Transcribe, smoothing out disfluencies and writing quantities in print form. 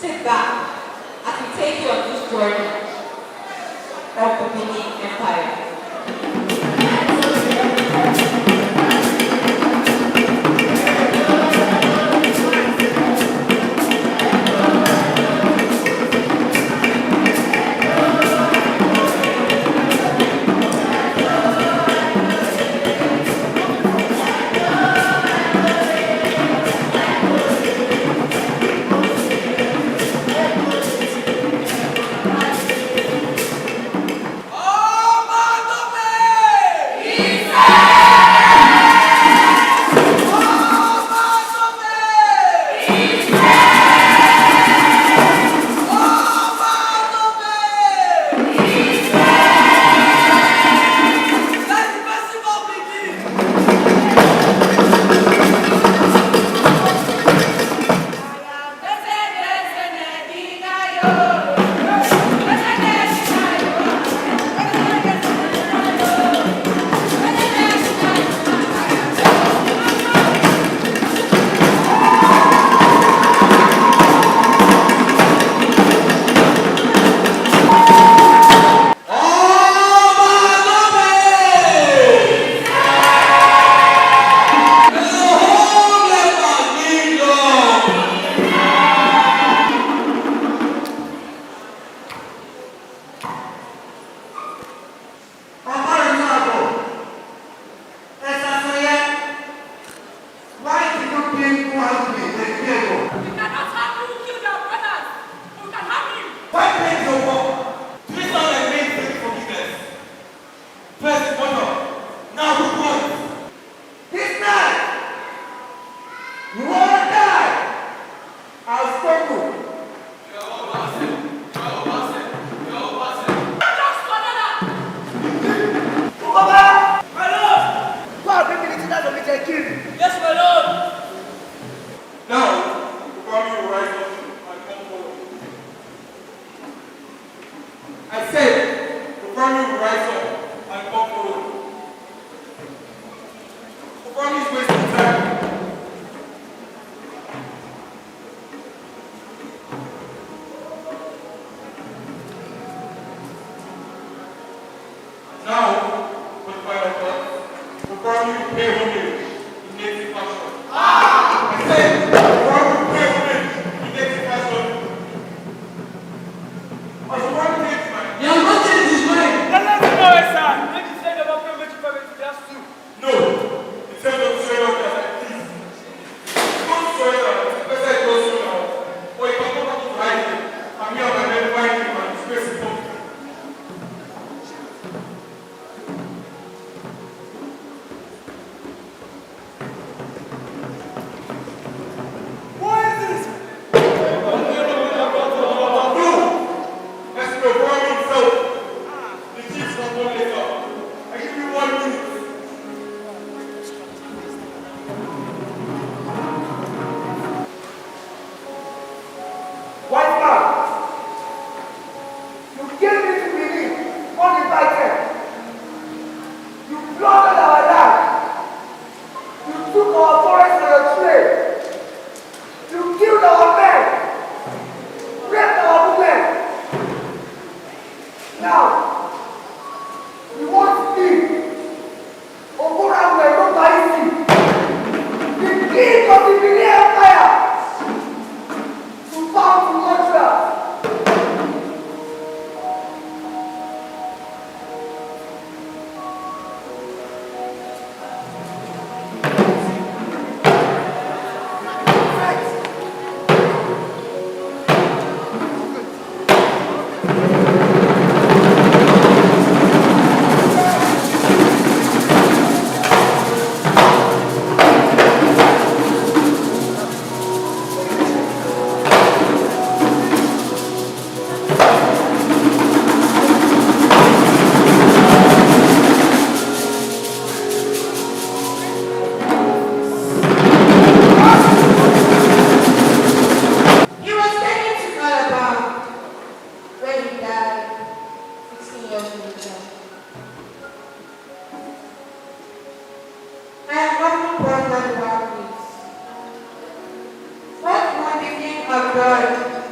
Sit back as we take you on this journey of the Benin Empire. I said, the family will rise up and come forward. The family is wasting time. Now, for the final part, the family will pay homage in native fashion. I said, the family will pay homage in native fashion. As the one takes my... You have not changed his mind. No, it said don't swear up as I please. Don't swear that it's better it goes so now. Or you can go back to hiding and me and my men find him and disgrace him publicly. God.